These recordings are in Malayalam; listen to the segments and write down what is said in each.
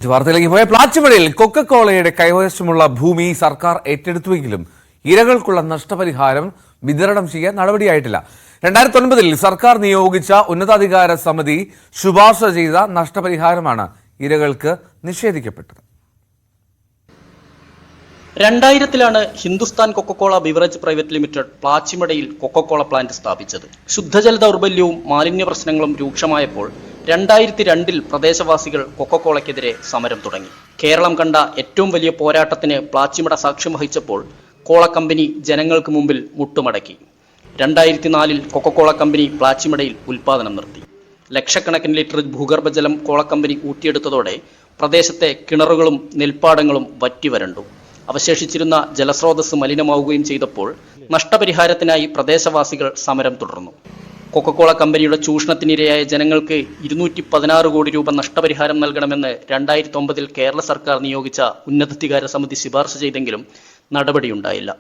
വാർത്തയിലേക്ക് പോയ പ്ലാച്ചിമടയിൽ കൊക്കക്കോളയുടെ കൈവശമുള്ള ഭൂമി സർക്കാർ ഏറ്റെടുത്തുവെങ്കിലും ഇരകൾക്കുള്ള നഷ്ടപരിഹാരം വിതരണം ചെയ്യാൻ നടപടിയായിട്ടില്ല. 2009 സർക്കാർ നിയോഗിച്ച ഉന്നതാധികാര സമിതി ശുപാർശ ചെയ്ത നഷ്ടപരിഹാരമാണ് ഇരകൾക്ക് നിഷേധിക്കപ്പെട്ടത്. 2000 Hindustan Coca Cola beverage private limited പ്ലാച്ചിമടയിൽ കൊക്കക്കോള പ്ലാന്റ് സ്ഥാപിച്ചത്. ശുദ്ധജല ദൗർബല്യവും മാലിന്യ പ്രശ്നങ്ങളും രൂക്ഷമായപ്പോൾ 2002 പ്രദേശവാസികൾ കൊക്കക്കോളയ്ക്കെതിരെ സമരം തുടങ്ങി. കേരളം കണ്ട ഏറ്റവും വലിയ പോരാട്ടത്തിന് പ്ലാച്ചിമട സാക്ഷ്യം വഹിച്ചപ്പോൾ കോള കമ്പനി ജനങ്ങൾക്ക് മുമ്പിൽ മുട്ടുമടക്കി. 2004 കൊക്കക്കോള കമ്പനി പ്ലാച്ചിമടയിൽ ഉൽപാദനം നിർത്തി. ലക്ഷക്കണക്കിന് ലിറ്റർ ഭൂഗർഭജലം കോള കമ്പനി ഊറ്റിയെടുത്തതോടെ പ്രദേശത്തെ കിണറുകളും നെൽപ്പാടങ്ങളും വറ്റിവരണ്ടു. അവശേഷിച്ചിരുന്ന ജലസ്രോതസ് മലിനമാവുകയും ചെയ്തപ്പോൾ നഷ്ടപരിഹാരത്തിനായി പ്രദേശവാസികൾ സമരം തുടർന്നു. കൊക്കക്കോള കമ്പനിയുടെ ചൂഷണത്തിനിരയായ ജനങ്ങൾക്ക് 216 കോടി രൂപ നഷ്ടപരിഹാരം നൽകണമെന്ന് 2009 കേരള സർക്കാർ നിയോഗിച്ച ഉന്നതാധികാര സമിതി ശുപാർശ ചെയ്തെങ്കിലും നടപടിയുണ്ടായില്ല.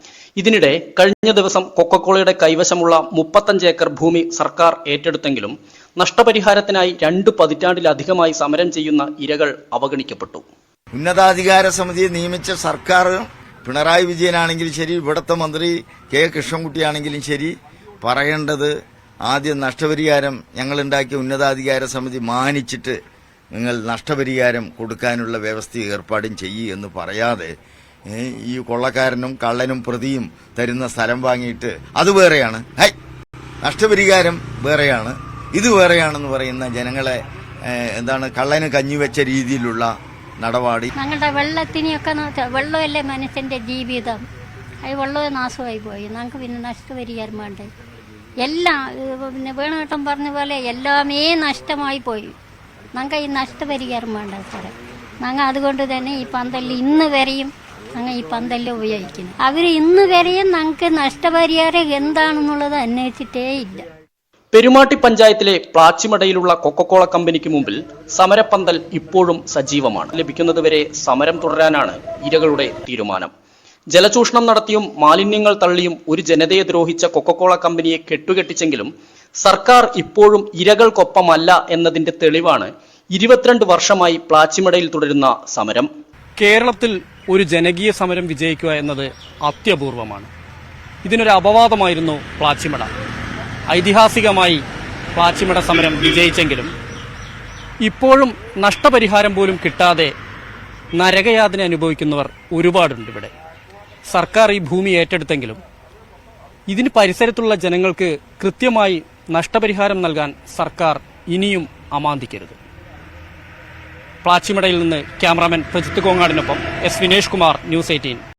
ഇതിനിടെ കഴിഞ്ഞ ദിവസം കൊക്കക്കോളയുടെ കൈവശമുള്ള 35 ഏക്കർ ഭൂമി സർക്കാർ ഏറ്റെടുത്തെങ്കിലും നഷ്ടപരിഹാരത്തിനായി 2 പതിറ്റാണ്ടിലധികമായി സമരം ചെയ്യുന്ന ഇരകൾ അവഗണിക്കപ്പെട്ടു. ഉന്നതാധികാര സമിതിയെ നിയമിച്ച സർക്കാർ പിണറായി വിജയനാണെങ്കിലും ശരി, ഇവിടുത്തെ മന്ത്രി കെ കൃഷ്ണൻകുട്ടിയാണെങ്കിലും ശരി, പറയേണ്ടത് ആദ്യം നഷ്ടപരിഹാരം ഞങ്ങളുണ്ടാക്കിയ ഉന്നതാധികാര സമിതി മാനിച്ചിട്ട് നിങ്ങൾ നഷ്ടപരിഹാരം കൊടുക്കാനുള്ള വ്യവസ്ഥ ഏർപ്പാടും ചെയ്യൂ എന്ന് പറയാതെ ഈ കൊള്ളക്കാരനും കള്ളനും പ്രതിയും തരുന്ന സ്ഥലം വാങ്ങിയിട്ട് അത് വേറെയാണ്, നഷ്ടപരിഹാരം വേറെയാണ്, ഇത് വേറെയാണെന്ന് പറയുന്ന ജനങ്ങളെ കള്ളന് കഞ്ഞിവെച്ച രീതിയിലുള്ള നടപാടി. ഞങ്ങളുടെ വെള്ളത്തിനെയൊക്കെ വെള്ളമല്ലേ മനുഷ്യന്റെ ജീവിതം, അത് വെള്ളവും നാശമായി പോയി. ഞങ്ങൾക്ക് പിന്നെ നഷ്ടപരിഹാരം വേണ്ടേ? എല്ലാം പിന്നെ വേണുകേട്ടൻ പറഞ്ഞ പോലെ എല്ലാമേ നഷ്ടമായി പോയി. ഞങ്ങൾക്ക് ഈ നഷ്ടപരിഹാരം വേണ്ട സാറേ. ഞങ്ങൾ അതുകൊണ്ട് തന്നെ ഈ പന്തലിൽ ഇന്ന് വരെയും ഞങ്ങൾ ഈ പന്തലിൽ ഉപയോഗിക്കുന്നു. അവർ ഇന്ന് വരെയും ഞങ്ങൾക്ക് നഷ്ടപരിഹാരം എന്താണെന്നുള്ളത് അന്വേഷിച്ചിട്ടേ ഇല്ല. പെരുമാട്ടി പഞ്ചായത്തിലെ പ്ലാച്ചിമടയിലുള്ള കൊക്കക്കോള കമ്പനിക്ക് മുമ്പിൽ സമരപ്പന്തൽ ഇപ്പോഴും സജീവമാണ്. ലഭിക്കുന്നതുവരെ സമരം തുടരാനാണ് ഇരകളുടെ തീരുമാനം. ജലചൂഷണം നടത്തിയും മാലിന്യങ്ങൾ തള്ളിയും ഒരു ജനതയെ ദ്രോഹിച്ച കൊക്കക്കോള കമ്പനിയെ കെട്ടുകെട്ടിച്ചെങ്കിലും സർക്കാർ ഇപ്പോഴും ഇരകൾക്കൊപ്പമല്ല എന്നതിന്റെ തെളിവാണ് 22 വർഷമായി പ്ലാച്ചിമടയിൽ തുടരുന്ന സമരം. കേരളത്തിൽ ഒരു ജനകീയ സമരം വിജയിക്കുക എന്നത് അത്യപൂർവമാണ്. ഇതിനൊരു അപവാദമായിരുന്നു പ്ലാച്ചിമട. ഐതിഹാസികമായി പ്ലാച്ചിമട സമരം വിജയിച്ചെങ്കിലും ഇപ്പോഴും നഷ്ടപരിഹാരം പോലും കിട്ടാതെ നരകയാതന അനുഭവിക്കുന്നവർ ഒരുപാടുണ്ട് ഇവിടെ. സർക്കാർ ഈ ഭൂമി ഏറ്റെടുത്തെങ്കിലും ഇതിന് പരിസരത്തുള്ള ജനങ്ങൾക്ക് കൃത്യമായി നഷ്ടപരിഹാരം നൽകാൻ സർക്കാർ ഇനിയും അമാന്തിക്കരുത്. പ്ലാച്ചിമടയിൽ നിന്ന് ക്യാമറാമാൻ പ്രജിത്ത് കോങ്ങാടിനൊപ്പം എസ് വിനേഷ് കുമാർ, ന്യൂസ് 18.